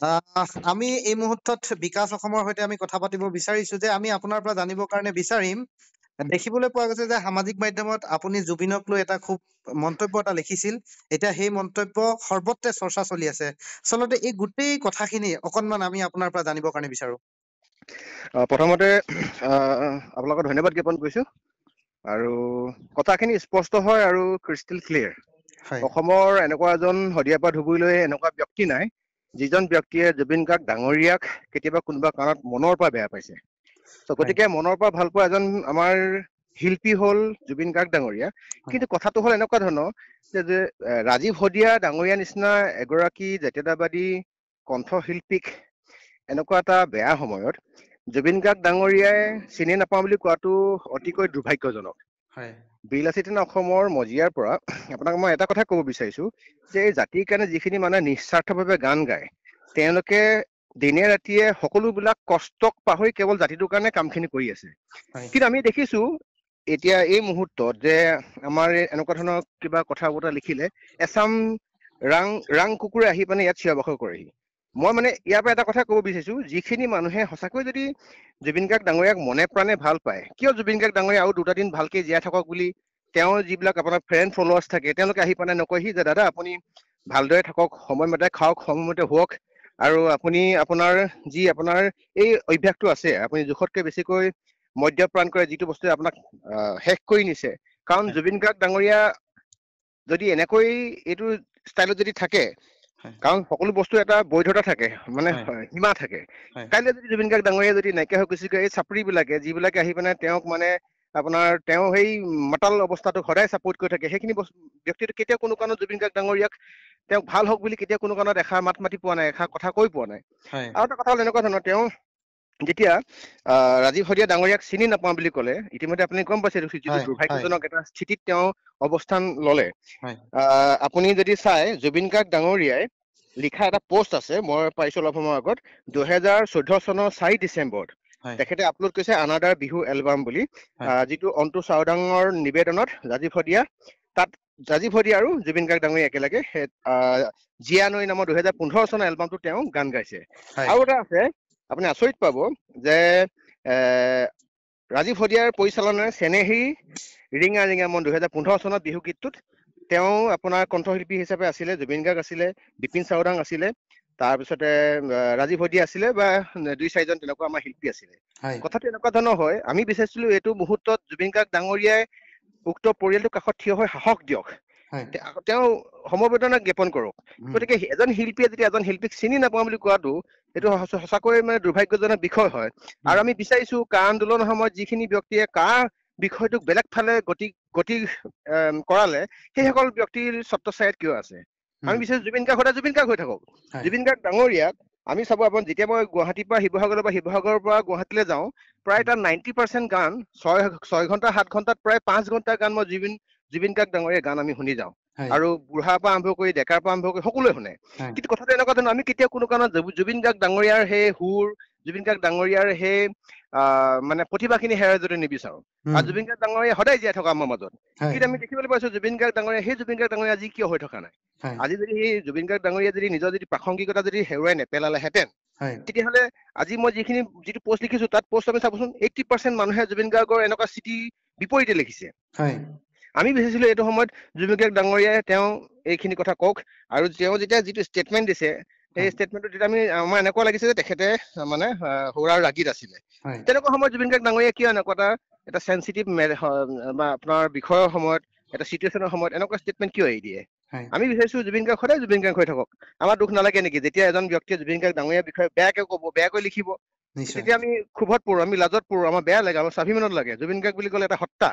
আমি এই মুহূৰ্তত বিকাশ অসমৰ সৈতে আমি কথা পাতিব বিচাৰিছো যে আমি আপোনাৰ পৰা জানিবৰ কাৰণে বিচাৰিম। দেখিবলৈ পোৱা গৈছে যে সামাজিক মাধ্যমত আপুনি জুবিনক লৈ এটা খুব মন্তব্য এটা লিখিছিল। এতিয়া সেই মন্তব্য সৰ্বত্ৰে চৰ্চা চলি আছে। আচলতে এই গোটেই কথাখিনি অকনমান আমি আপোনাৰ পৰা জানিবৰ কাৰণে বিচাৰো। প্ৰথমতে আপোনালোকক ধন্যবাদ জ্ঞাপন কৰিছো আৰু কথাখিনি স্পষ্ট হয় আৰু ক্ৰিষ্টেল ক্লিয়াৰ। হয় অসমৰ এনেকুৱা এজন শদিয়াৰ পৰা ধুবুৰীলৈ এনেকুৱা ব্যক্তি নাই যিজন ব্যক্তিয়ে জুবিন গাৰ্গ ডাঙৰীয়াক কেতিয়াবা কোনোবা কাৰণত মনৰ পৰা বেয়া পাইছে। গতিকে মনৰ পৰা ভাল পোৱা এজন আমাৰ শিল্পী হল জুবিন গাৰ্গ ডাঙৰীয়া। কিন্তু কথাটো হল এনেকুৱা ধৰণৰ যে ৰাজীৱ শদিয়া ডাঙৰীয়া নিচিনা এগৰাকী জাতীয়তাবাদী কণ্ঠশিল্পীক এনেকুৱা এটা বেয়া সময়ত জুবিন গাৰ্গ ডাঙৰীয়াই চিনি নাপাওঁ বুলি কোৱাটো অতিকৈ দুৰ্ভাগ্যজনক। হয় বিলাসিতান অসমৰ মজিয়াৰ পৰা আপোনাক মই এটা কথা ক'ব বিচাৰিছো যে এই জাতিৰ কাৰণে যিখিনি মানুহে নিস্বাৰ্থভাৱে গান গায় তেওঁলোকে দিনে ৰাতিয়ে সকলোবিলাক কষ্টক পাহৰি কেৱল জাতিটোৰ কাৰণে কামখিনি কৰি আছে। হয় কিন্তু আমি দেখিছো এতিয়া এই মুহূৰ্তত যে আমাৰ এনেকুৱা ধৰণৰ কিবা কথা বতৰা লিখিলে এচাম ৰাং কুকুৰে আহি মানে ইয়াত চিঞৰ বাখৰ কৰেহি। মই মানে ইয়াৰ পৰা এটা কথা ক'ব বিচাৰিছো, যিখিনি মানুহে সঁচাকৈ যদি জুবিন গাৰ্গ ডাঙৰীয়াক মনে প্ৰাণে ভাল পায়, কিয় জুবিন গাৰ্গ ডাঙৰীয়া আৰু দুটা দিন ভালকে জীয়াই থাকক বুলি তেওঁৰ যিবিলাক আপোনাৰ ফ্ৰেণ্ড ফলোৱাৰ্ছ থাকে তেওঁলোকে আহি পানে নকয়হি যে দাদা আপুনি ভালদৰে থাকক, সময়মতে খাওক, সময়মতে শুৱক, আৰু আপুনি আপোনাৰ যি আপোনাৰ এই অভ্যাসটো আছে আপুনি জোখতকৈ বেছিকৈ মদ্যপান কৰে যিটো বস্তুৱে আপোনাক শেষ কৰি নিছে। কাৰণ জুবিন গাৰ্গ ডাঙৰীয়া যদি এনেকৈ এইটো ষ্টাইলত যদি থাকে, কাৰণ সকলো বস্তু এটা বৈধতা থাকে, মানে সীমা থাকে। কাইলৈ যদি জুবিন গাৰ্গ ডাঙৰীয়া যদি নাইকিয়া হৈ গুচি গৈ এই চাপৰি বিলাকে যিবিলাকে আহি মানে তেওঁক মানে আপোনাৰ তেওঁ সেই মাতাল অৱস্থাটোক সদায় চাপোৰ্ট কৰি থাকে, সেইখিনি ব্যক্তিটো কেতিয়াও কোনো কাৰণত জুবিন গাৰ্গ ডাঙৰীয়াক তেওঁক ভাল হওক বুলি কেতিয়া কোনো কাৰণত এষাৰ মাত মাতি পোৱা নাই, এষাৰ কথা কৈ পোৱা নাই। আৰু এটা কথা হ'ল এনেকুৱা ধৰণৰ, তেওঁ যেতিয়া ৰাজীৱ শদিয়া ডাঙৰীয়াক চিনি নাপাওঁ বুলি ক'লে, ইতিমধ্যে আপুনি গম পাইছে যিটো দুৰ্ভাগ্যজনক এটা স্থিতিত তেওঁ অৱস্থান ললে। আপুনি যদি চাই জুবিন গাৰ্গ ডাঙৰীয়াই লিখা এটা পোষ্ট আছে, মই পাইছো অলপ সময়ৰ আগত, 2014 চনৰ 4 ডিচেম্বৰত তেখেতে আপলোড কৰিছে আনাডাৰ বিহু এলবাম বুলি, যিটো অন্তু চাওডাঙৰ নিবেদনত ৰাজীৱ শদিয়া, তাত ৰাজীৱ শদিয়া আৰু জুবিন গাৰ্গ ডাঙৰীয়া একেলগে জিয়া নৈ নামৰ 2015 চনৰ এলবামটো তেওঁ গান গাইছে। আৰু এটা আছে আপুনি আচৰিত পাব যে ৰাজীৱ শদিয়াৰ পৰিচালনাৰে চেনেহী ৰিঙা ৰিঙা মন 2015 চনত বিহু গীতটোত তেওঁ আপোনাৰ কণ্ঠশিল্পী হিচাপে আছিলে জুবিন গাৰ্গ আছিলে, বিপিন চাওডাং আছিলে, তাৰপিছতে ৰাজীৱ শদিয়া আছিলে, বা 2-4জন তেনেকুৱা আমাৰ শিল্পী আছিলে। কথাটো এনেকুৱা ধৰণৰ হয়, আমি বিচাৰিছিলো এইটো মুহূৰ্তত জুবিন গাৰ্গ ডাঙৰীয়াই উক্ত পৰিয়ালটোৰ কাষত থিয় হৈ সাহস দিয়ক, তেওঁ সমবেদনা জ্ঞাপন কৰক। গতিকে এজন শিল্পীয়ে যদি এজন শিল্পীক চিনি নাপাওঁ বুলি কোৱাটো এইটো সঁচাকৈ মানে দুৰ্ভাগ্যজনক বিষয় হয়। আৰু আমি বিচাৰিছো কা আন্দোলনৰ সময়ত যিখিনি ব্যক্তিয়ে কা বিষয়টোক বেলেগ ফালে গতি কৰালে, সেইসকল ব্যক্তিৰ ছত্ৰছায়াত কিয় আছে? আমি বিচাৰিছো জুবিন গাৰ্গ সদায় জুবিন গাৰ্গ হৈ থাকক। জুবিন গাৰ্গ ডাঙৰীয়াক আমি চাব, আপুনি যেতিয়া মই গুৱাহাটীৰ পৰা শিৱসাগৰলৈ বা শিৱসাগৰৰ পৰা গুৱাহাটীলৈ যাওঁ, প্ৰায় তাৰ 90% গান 6 ঘন্টা 7 ঘন্টাত প্ৰায় 5 ঘন্টা গান মই জুবিন গাৰ্গ ডাঙৰীয়া গান আমি শুনি যাওঁ। আৰু বুঢ়াৰ পৰা আৰম্ভ কৰি ডেকাৰ পৰা আৰম্ভ কৰি সকলোৱে শুনে। কিন্তু কথাটো এনেকুৱা ধৰণৰ, আমি কেতিয়াও কোনো কাৰণত জুবিন গাৰ্গ ডাঙৰীয়াৰ সেই সুৰ, জুবিন গাৰ্গ ডাঙৰীয়াৰ সেই মানে প্ৰতিভাখিনি হেৰাই যদি নিবিচাৰো। আৰু জুবিন গাৰ্গ ডাঙৰীয়া সদায় জীয়াই থকা আমাৰ মাজত। কিন্তু আমি দেখিবলৈ পাইছো জুবিন গাৰ্গ ডাঙৰীয়া, সেই জুবিন গাৰ্গ ডাঙৰীয়া আজি কিয় হৈ থকা নাই? আজি যদি সেই জুবিন গাৰ্গ ডাঙৰীয়া যদি নিজৰ যদি প্ৰাসংগিকতা যদি হেৰুৱাই নেপেলালেহেঁতেন, তেতিয়াহ'লে আজি মই যিটো পোষ্ট লিখিছো তাত পোষ্ট আমি চাবচোন 80% মানুহে জুবিন গাৰ্গৰ এনেকুৱা স্থিতি বিপৰীতে লিখিছে। আমি বিচাৰিছিলো এইটো সময়ত জুবিন গাৰ্গ ডাঙৰীয়াই তেওঁ এইখিনি কথা কওক, আৰু তেওঁ যেতিয়া যিটো ষ্টেটমেণ্ট দিছে সেই ষ্টেটমেণ্টটো তেতিয়া আমাৰ এনেকুৱা লাগিছে যে তেখেতে মানে সুৰাৰ ৰাগীত আছিলে। তেনেকুৱা সময়ত জুবিন গাৰ্গ ডাঙৰীয়া কিয় এনেকুৱা এটা চেঞ্চিটিভ বা আপোনাৰ বিষয়ৰ সময়ত, এটা চিটুৱেশ্যনৰ সময়ত এনেকুৱা ষ্টেটমেণ্ট কিয় এৰি দিয়ে? আমি বিচাৰিছো জুবিন গাৰ্গ সদায় জুবিন গাৰ্গ হৈ থাকক। আমাৰ দুখ নালাগে নেকি যেতিয়া এজন ব্যক্তিয়ে জুবিন গাৰ্গ ডাঙৰীয়াৰ বিষয়ে বেয়াকৈ ক'ব, বেয়াকৈ লিখিব, তেতিয়া আমি ক্ষোভত পৰো, আমি লাজত পৰো, আমাৰ বেয়া লাগে, আমাৰ স্বাভিমানত লাগে। জুবিন গাৰ্গ বুলি ক'লে এটা সত্তা।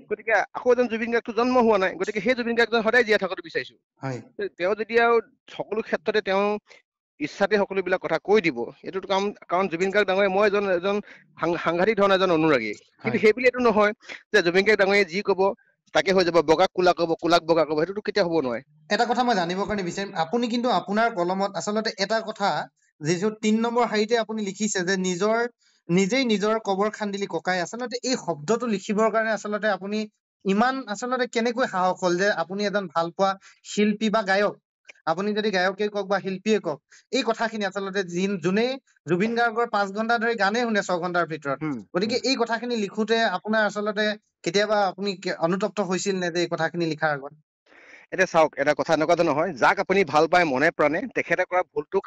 গতিকে আকৌ এজন জুবিন গাৰ্গটো জন্ম হোৱা নাই, গতিকে সেই জুবিন গাৰ্গজন সদায় জীয়াই থকাটো বিচাৰিছো। তেওঁ যদি আৰু সকলো ক্ষেত্ৰতে তেওঁ ইচ্ছাতে সকলোবিলাক কথা কৈ দিব, এইটোতো কাৰণ জুবিন গাৰ্গ ডাঙৰীয়া, মই এজন সাংঘাতিক ধৰণৰ এজন অনুৰাগী, কিন্তু সেই বুলি এইটো নহয় যে জুবিন গাৰ্গ ডাঙৰীয়া যি কব তাকে হৈ যাব, বগাক কোলা কব, কোলাক বগা কব, সেইটোতো কেতিয়া হ'ব নোৱাৰে। এটা কথা মই জানিবৰ কাৰণে বিচাৰিম, আপুনি কিন্তু আপোনাৰ কলমত আচলতে এটা কথা, যিটো 3 নম্বৰ শাৰীতে আপুনি লিখিছে যে নিজেই নিজৰ কবৰ খান্দিলি ককাই, আচলতে এই শব্দটো লিখিবৰ কাৰণে আচলতে আপুনি ইমান আচলতে কেনেকৈ সাহস হ'ল যে আপুনি এজন ভাল পোৱা শিল্পী বা গায়ক, আপুনি যদি গায়কে কওক বা শিল্পীয়ে কওক, এই কথাখিনি আচলতে যোনে জুবিন গাৰ্গৰ 5 ঘণ্টা ধৰি গানেই শুনে 6 ঘণ্টাৰ ভিতৰত, গতিকে এই কথাখিনি লিখোতে আপোনাৰ আচলতে কেতিয়াবা আপুনি অনুতপ্ত হৈছিল নে যে এই কথাখিনি লিখাৰ আগত? এতিয়া চাওক, এটা কথা এনেকুৱা নহয়, যাক আপুনি ভাল পায় মনে প্ৰাণে, তেখেতে কৰা ভুলটোক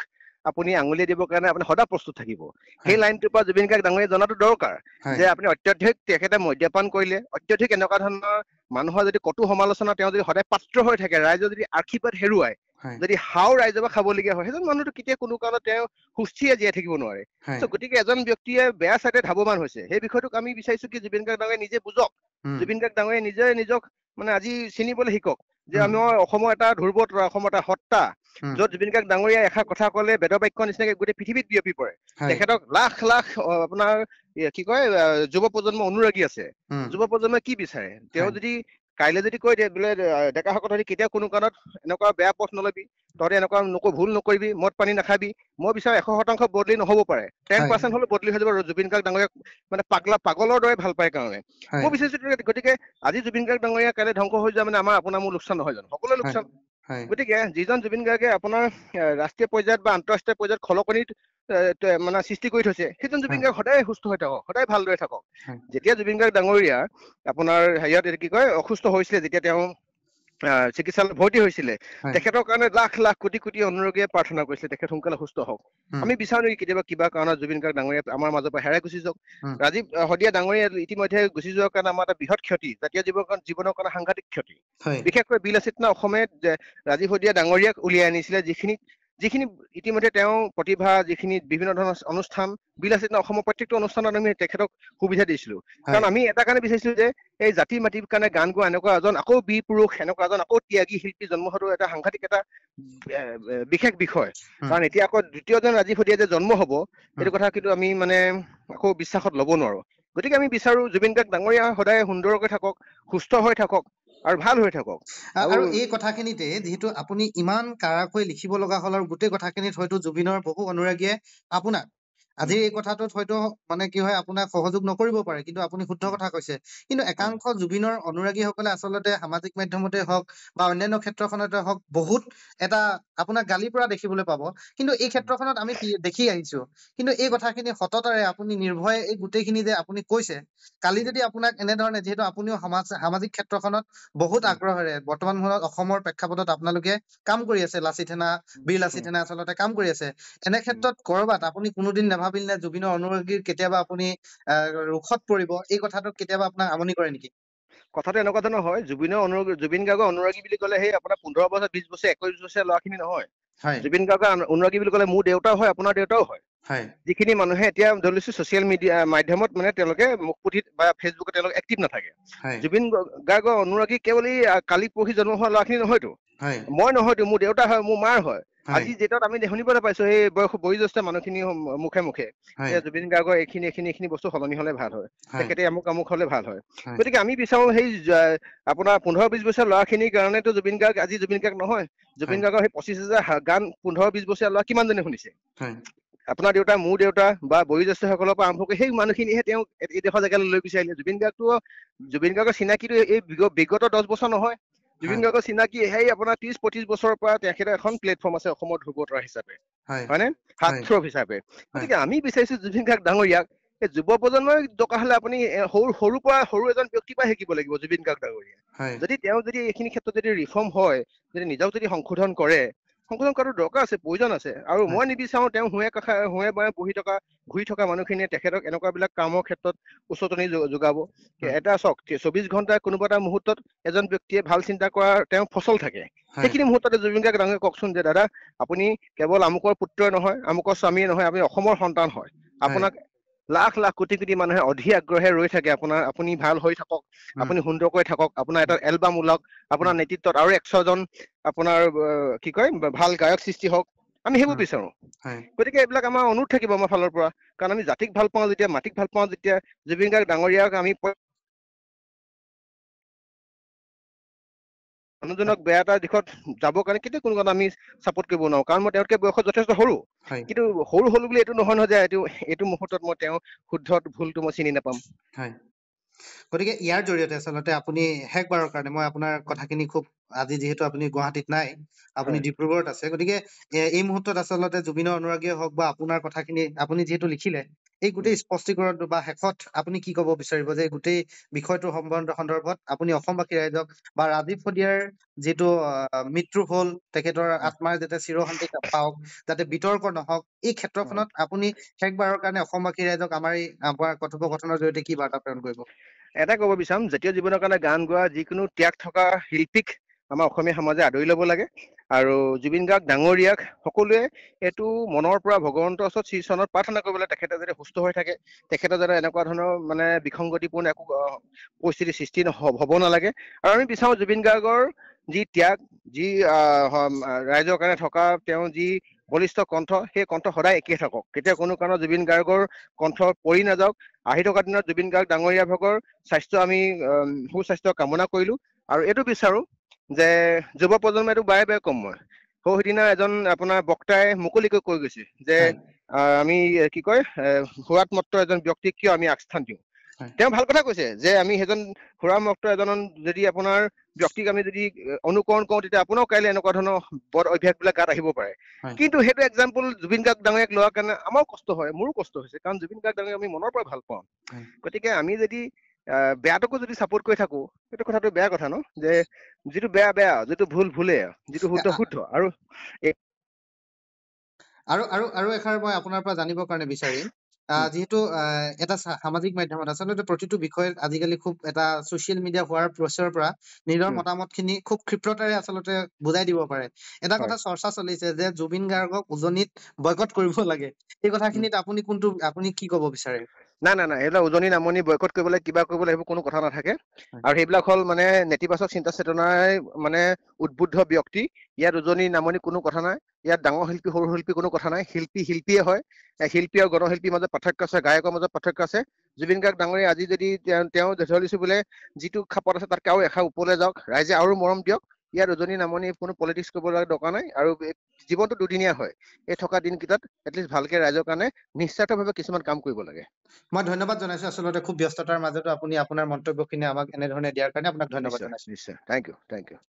আপুনি আঙুলি দিবৰ কাৰণে আপুনি সদায় প্ৰস্তুত থাকিব। সেই লাইনটোৰ পৰা জুবিন গাৰ্গ ডাঙৰীয়া জনাটো দৰকাৰ যে আপুনি অত্যাধিক তেখেতে মদ্যপান কৰিলে, অত্যাধিক এনেকুৱা ধৰণৰ মানুহৰ যদি কটু সমালোচনা তেওঁ যদি সদায় পাত্ৰ হৈ থাকে, ৰাইজৰ যদি আশীৰ্বাদ হেৰুৱায়, যদি হাও ৰাইজৰ পৰা খাবলগীয়া হয়, সেইজন মানুহটো কেতিয়া কোনো কাৰণত তেওঁ সুস্থিৰে জীয়াই থাকিব নোৱাৰে। গতিকে এজন ব্যক্তিয়ে বেয়া চাইডে ধাৱমান হৈছে, সেই বিষয়টোক আমি বিচাৰিছো কি জুবিন গাৰ্গ ডাঙৰীয়া নিজে বুজক, জুবিন গাৰ্গ ডাঙৰীয়া নিজে নিজক মানে আজি চিনিবলৈ শিকক যে আমাৰ অসমৰ এটা ধ্ৰুৱ তৰা, অসমৰ এটা সত্তা, য'ত জুবিন গাৰ্গ ডাঙৰীয়া এষাৰ কথা ক'লে বেদবাক্য নিচিনাকে গোটেই পৃথিৱীত বিয়পি পৰে। তেখেতক লাখ লাখ আপোনাৰ কি কয় যুৱ প্ৰজন্ম অনুৰাগী আছে। যুৱ প্ৰজন্মই কি বিচাৰে? তেওঁ যদি কাইলৈ যদি কৈ দিয়ে বোলে ডেকাসকল যদি কেতিয়াও কোনো কাৰণত এনেকুৱা বেয়া পথ নলবি, তহঁতে এনেকুৱা ভুল নকৰিবি, মদ পানী নাখাবি, মই বিচাৰো 100% বদলি নহ'ব পাৰে, 10% হ'লেও বদলি হৈ যাব জুবিন গাৰ্গ ডাঙৰীয়াক মানে পাগলৰ দৰে ভাল পায় কাৰণে। মই বিচাৰিছো গতিকে আজি জুবিন গাৰ্গ ডাঙৰীয়া কাইলৈ ধ্বংস হৈ যোৱা মানে আমাৰ আপোনাৰ মোৰ লোকচান নহয় জানো? সকলোৱে লোকচান। গতিকে যিজন জুবিন গাৰ্গে আপোনাৰ ৰাষ্ট্ৰীয় পৰ্যায়ত বা আন্তঃৰাষ্ট্ৰীয় পৰ্যায়ত খলকনিত মানে সৃষ্টি কৰি থৈছে, সেইজন জুবিন গাৰ্গ সদায় সুস্থ হৈ থাকক, সদায় ভালদৰে থাকক। যেতিয়া জুবিন গাৰ্গ ডাঙৰীয়া আপোনাৰ হেৰিয়ত কি কয় অসুস্থ হৈছিলে, যেতিয়া তেওঁ চিকিৎসালয়ত ভৰ্তি হৈছিলে, তেখেতৰ কাৰণে লাখ লাখ কোটি কোটি অনুৰাগীয়ে প্ৰাৰ্থনা কৰিছিলে তেখেত সোনকালে সুস্থ হওক। আমি বিচাৰো নেকি কেতিয়াবা কিবা কাৰণত জুবিন গাৰ্গ ডাঙৰীয়া আমাৰ মাজৰ পৰা হেৰাই গুচি যাওক? ৰাজীৱ শদিয়া ডাঙৰীয়া ইতিমধ্যে গুচি যোৱাৰ কাৰণে আমাৰ এটা বৃহৎ ক্ষতি, জাতীয় জীৱনৰ কাৰণে সাংঘাতিক ক্ষতি। বিশেষকৈ বিলাসিতা অসমে ৰাজীৱ শদিয়া ডাঙৰীয়াক উলিয়াই আনিছিলে, যিখিনি ইতিমধ্যে তেওঁ প্ৰতিভা, যিখিনি বিভিন্ন ধৰণৰ অনুষ্ঠান, বিলাসিতা অসমৰ প্ৰত্যেকটো অনুষ্ঠানত আমি তেখেতক সুবিধা দিছিলো। কাৰণ আমি এটা কাৰণে বিচাৰিছিলো যে এই জাতি মাটিৰ কাৰণে গান গোৱা এনেকুৱা এজন আকৌ বীৰ পুৰুষ, এনেকুৱা এজন আকৌ ত্যাগী শিল্পী জন্ম হোৱাটো এটা সাংঘাতিক এটা বিশেষ বিষয়। কাৰণ এতিয়া আকৌ দ্বিতীয়জন ৰাজীৱ শদিয়া যে জন্ম হব, এইটো কথা কিন্তু আমি মানে আকৌ বিশ্বাসত ল'ব নোৱাৰো। গতিকে আমি বিচাৰো জুবিন গাৰ্গ ডাঙৰীয়া সদায় সুন্দৰকৈ থাকক, সুস্থ হৈ থাকক আৰু ভাল হৈ থাকক। আৰু এই কথাখিনিতে যিহেতু আপুনি ইমান কাৰাকৈ লিখিব লগা হ'ল, আৰু গোটেই কথাখিনিত হয়তো জুবিনৰ বহু অনুৰাগীয়ে আপোনাক আজিৰ এই কথাটোত হয়তো মানে কি হয় আপোনাক সহযোগ নকৰিব পাৰে, কিন্তু আপুনি শুদ্ধ কথা কৈছে। কিন্তু একাংশ জুবিনৰ অনুৰাগীসকলে আচলতে সামাজিক মাধ্যমতে হওক বা অন্যান্য ক্ষেত্ৰখনতে হওক বহুত এটা আপোনাক গালিৰ পৰা দেখিবলৈ পাব। কিন্তু এই ক্ষেত্ৰখনত আমি দেখি আহিছো, কিন্তু এই কথাখিনি সততাৰে আপুনি নিৰ্ভয়ে এই গোটেইখিনি যে আপুনি কৈছে, কালি যদি আপোনাক এনেধৰণে, যিহেতু আপুনিও সামাজিক ক্ষেত্ৰখনত বহুত আগ্ৰহেৰে বৰ্তমান সময়ত অসমৰ প্ৰেক্ষাপটত আপোনালোকে কাম কৰি আছে, লাচিত সেনা, বীৰ লাচিত সেনা আচলতে কাম কৰি আছে, এনে ক্ষেত্ৰত কৰবাত আপুনি কোনোদিন নাভাবিল নে জুবিনৰ অনুৰাগীৰ কেতিয়াবা আপুনি ৰোষত পৰিব? এই কথাটো কেতিয়াবা আপোনাক আমনি কৰে নেকি? কথাটো এনেকুৱা ধৰণৰ হয়, জুবিন গাৰ্গৰ অনুৰাগী বুলি ক'লে সেই আপোনাৰ 15 বছৰ, 20 বছৰ, 21 বছৰীয়া ল'ৰাখিনি নহয়। জুবিন গাৰ্গৰ অনুৰাগী বুলি ক'লে মোৰ দেউতাও হয়, আপোনাৰ দেউতাও হয়। যিখিনি মানুহে এতিয়া ধৰি লৈছো ছচিয়েল মিডিয়া মাধ্যমত মানে তেওঁলোকে মুখপুঠিত বা ফেচবুকত তেওঁলোক এক্টিভ নাথাকে। জুবিন গাৰ্গৰ অনুৰাগী কেৱল এই কালি পৰহি জন্ম হোৱা ল'ৰাখিনি নহয়তো, মই নহয়তো, মোৰ দেউতা হয়, মোৰ মাৰ হয়। আজি যেটাত আমি শুনিবলৈ পাইছো এই বয়োজ্যেষ্ঠ মানুহখিনি মুখে মুখে জুবিন গাৰ্গৰ এইখিনি বস্তু সলনি হলে ভাল হয়, তেখেতে আমুক হলে ভাল হয়। গতিকে আমি বিচাৰো সেই আপোনাৰ 15-20 বছৰ ল'ৰাখিনিৰ কাৰণেতো জুবিন গাৰ্গ আজি জুবিন গাৰ্গ নহয়। জুবিন গাৰ্গৰ সেই 25,000 গান 15-20 বছৰীয়া ল'ৰা কিমানজনে শুনিছে? আপোনাৰ দেউতা, মোৰ দেউতা বা বয়োজ্যেষ্ঠসকলৰ পৰা আৰম্ভ কৰি সেই মানুহখিনিহে তেওঁক এইডোখৰ জেগালৈ লৈ গুচি আহিলে। জুবিন গাৰ্গৰ চিনাকিটো এই বিগত 10 বছৰ নহয়। জুবিন গাৰ্গৰ চিনাকি সেই আপোনাৰ 30-35 বছৰৰ পৰা তেখেতৰ এখন প্লেটফৰ্ম আছে অসমৰ ধ্ৰুৱতাৰা হিচাপে, হয়নে, হাৰ্টথ্ৰব হিচাপে। গতিকে আমি বিচাৰিছো জুবিন গাৰ্গ ডাঙৰীয়াক এই যুৱ প্ৰজন্মই দৰকাৰ হলে আপুনি সৰু এজন ব্যক্তিৰ পৰা শিকিব লাগিব জুবিন গাৰ্গ ডাঙৰীয়া। যদি তেওঁ যদি এইখিনি ক্ষেত্ৰত যদি ৰিফৰ্ম হয়, যদি নিজক যদি সংশোধন কৰাটো দৰকাৰ আছে, প্ৰয়োজন আছে। আৰু মই নিবিচাৰো তেওঁ হুৱে বয়ে ঘূৰি থকা মানুহখিনিয়ে তেখেতক এনেকুৱা বিলাক কামৰ ক্ষেত্ৰত উচতনি যোগাব। এটা চাওক, 24 ঘণ্টাই কোনোবা এটা মুহূৰ্তত এজন ব্যক্তিয়ে ভাল চিন্তা কৰা তেওঁ ফচল থাকে। সেইখিনি মুহূৰ্ততে জুবিন গাৰ্গ ডাঙৰীয়াক কওকচোন যে দাদা, আপুনি কেৱল আমুকৰ পুত্ৰই নহয়, আমুকৰ স্বামীয়ে নহয়, আপুনি অসমৰ সন্তান হয়। আপোনাক লাখ লাখ কোটি কোটি মানুহে অধীৰ আগ্ৰহে ৰৈ থাকে আপুনি ভাল হৈ থাকক, আপুনি সুন্দৰকৈ থাকক, আপোনাৰ এটা এলবাম ওলাওক, আপোনাৰ নেতৃত্বত আৰু 100 জন আপোনাৰ কি কয় ভাল গায়ক সৃষ্টি হওক, আমি সেইবোৰ বিচাৰো। গতিকে এইবিলাক আমাৰ অনুৰোধ থাকিব আমাৰ ফালৰ পৰা, কাৰণ আমি জাতিক ভাল পাওঁ যেতিয়া, মাটিক ভাল পাওঁ যেতিয়া, জুবিন গাৰ্গ ডাঙৰীয়াক আমি মানুহজনক বেয়া এটা দিশত যাবৰ কাৰণে কেতিয়া কোনো আমি চাপোৰ্ট কৰিব নোৱাৰো, কাৰণ মই তেওঁতকে বয়সত যথেষ্ট সৰু। কিন্তু সৰু বুলি এইটো নহয় যে এইটো মুহূৰ্তত মই তেওঁ শুদ্ধ ভুলটো মই চিনি নাপাম। গতিকে ইয়াৰ জৰিয়তে আচলতে আপুনি শেষবাৰৰ কাৰণে মই আপোনাৰ কথাখিনি খুব আজি যিহেতু আপুনি গুৱাহাটীত নাই, আপুনি হয় ডিব্ৰুগড়ত আছে, গতিকে এই মুহূৰ্তত আচলতে জুবিনৰ অনুৰাগীয়ে হওক বা আপোনাৰ কথাখিনি আপুনি যিহেতু লিখিলে, এই গোটেই স্পষ্টীকৰণটো বা শেষত আপুনি কি ক'ব বিচাৰিব যে গোটেই বিষয়টোৰ সন্দৰ্ভত আপুনি অসমবাসী ৰাইজক বা ৰাজীৱ শদিয়াৰ যিটো মৃত্যু হ'ল, তেখেতৰ আত্মাৰ যাতে চিৰশান্তি পাওক, যাতে বিতৰ্ক নহওক, এই ক্ষেত্ৰখনত আপুনি শেষবাৰৰ কাৰণে অসমবাসী ৰাইজক আমাৰ এই আমাৰ কথোপকথনৰ জৰিয়তে কি বাৰ্তা প্ৰেৰণ কৰিব? এটা ক'ব বিচাৰিম, জাতীয় জীৱনৰ কাৰণে গান গোৱা যিকোনো ত্যাগ থকা শিল্পীক আমাৰ অসমীয়া সমাজে আদৰি ল'ব লাগে। আৰু জুবিন গাৰ্গ ডাঙৰীয়াক সকলোৱে এইটো মনৰ পৰা ভগৱন্তৰ ওচৰত শ্ৰীচৰণত প্ৰাৰ্থনা কৰিব লাগে, তেখেতে যাতে সুস্থ হৈ থাকে, তেখেতৰ যাতে এনেকুৱা ধৰণৰ মানে বিসংগতিপূৰ্ণ একো পৰিস্থিতিৰ সৃষ্টি হ'ব নালাগে। আৰু আমি বিচাৰো জুবিন গাৰ্গৰ যি ত্যাগ, যি ৰাইজৰ কাৰণে থকা তেওঁ যি বলিষ্ঠ কণ্ঠ, সেই কণ্ঠ সদায় একেই থাকক, কেতিয়া কোনো কাৰণত জুবিন গাৰ্গৰ কণ্ঠ পৰি নাযাওক। আহি থকা দিনত জুবিন গাৰ্গ ডাঙৰীয়া ভাগৰ স্বাস্থ্য আমি সুস্বাস্থ্য কামনা কৰিলো। আৰু এইটো বিচাৰো যে যুৱ প্ৰজন্মই এইটো বাৰে বাৰে কম মই সিদিনা এজন আপোনাৰ বক্তাই মুকলিকৈ কৈ গৈছে যে হয় আমি কি কয় সুৰাত্মত্ত এজন ব্যক্তিক কিয় আমি আগস্থান দিওঁ। হয় তেওঁ ভাল কথা কৈছে যে আমি সেইজন সুৰামুক্ত এজন যদি আপোনাৰ ব্যক্তিক আমি যদি অনুকৰণ কৰোঁ, তেতিয়া আপোনাৰো কাইলৈ এনেকুৱা ধৰণৰ বদ অভ্যাসবিলাক গাত আহিব পাৰে। হয় কিন্তু সেইটো এক্সাম্পল জুবিন গাৰ্গ ডাঙৰীয়াক লোৱাৰ কাৰণে আমাৰো কষ্ট হয়, মোৰো কষ্ট হৈছে, কাৰণ জুবিন গাৰ্গ ডাঙৰীয়াক আমি মনৰ পৰা ভাল পাওঁ। হয় গতিকে আমি যদি বেয়াটোকো যদি চাপোৰ্ট কৰি থাকো, সেইটো কথাটো বেয়া কথা ন, যে যিটো বেয়া বেয়া, যিটো ভুল ভুলে, যিটো শুদ্ধ শুদ্ধ। আৰু আৰু আৰু আৰু এষাৰ মই আপোনাৰ পৰা জানিবৰ কাৰণে বিচাৰিম, যিহেতু এটা সামাজিক মাধ্যমত আচলতে প্ৰতিটো বিষয়ত আজিকালি খুব এটা ছচিয়েল মিডিয়া হোৱাৰ প্ৰচেৰ পৰা নিজৰ মতামত খিনি খুব ক্ষিপ্ৰতাৰে আচলতে বুজাই দিব পাৰে। এটা হয় কথা চৰ্চা চলিছে যে জুবিন গাৰ্গক উজনিত বয়কট কৰিব লাগে, এই কথাখিনিত আপুনি কি ক'ব বিচাৰে? নাই নাই নাই, এইবিলাক উজনি নামনি বয়কট কৰিবলৈ কিবা কৰিবলৈ সেইবোৰ কোনো কথা নাথাকে। হয় আৰু সেইবিলাক হ'ল মানে নেতিবাচক চিন্তা চেতনাই মানে উদ্বুদ্ধ ব্যক্তি। ইয়াত উজনি নামনি কোনো কথা নাই, ইয়াত ডাঙৰ শিল্পী সৰু শিল্পী কোনো কথা নাই, শিল্পী শিল্পীয়ে হয়। শিল্পী আৰু গণশিল্পীৰ মাজত পাৰ্থক্য আছে, গায়কৰ মাজত পাৰ্থক্য আছে। জুবিন গাৰ্গ ডাঙৰীয়া আজি যদি তেওঁ ধৰিছো বোলে যিটো খাপত আছে তাতকে আৰু এখা ওপৰলৈ যাওক, ৰাইজে আৰু মৰম দিয়ক। ইয়াত উজনি নামনি কোনো পলিটিক্স কৰিব লগা দৰকাৰ নাই। আৰু জীৱনটো দুদিনীয়া হয়, এই থকা দিনকেইটাত এটলিষ্ট ভালকে ৰাইজৰ কাৰণে নিস্বাৰ্থভাৱে কিছুমান কাম কৰিব লাগে। মই ধন্যবাদ জনাইছো, আচলতে খুব ব্যস্ততাৰ মাজতো আপুনি আপোনাৰ মন্তব্যখিনি আমাক এনেধৰণে দিয়াৰ কাৰণে আপোনাক ধন্যবাদ নিশ্চয় জনাইছো। নিশ্চয়, থেংক ইউ থেংক ইউ।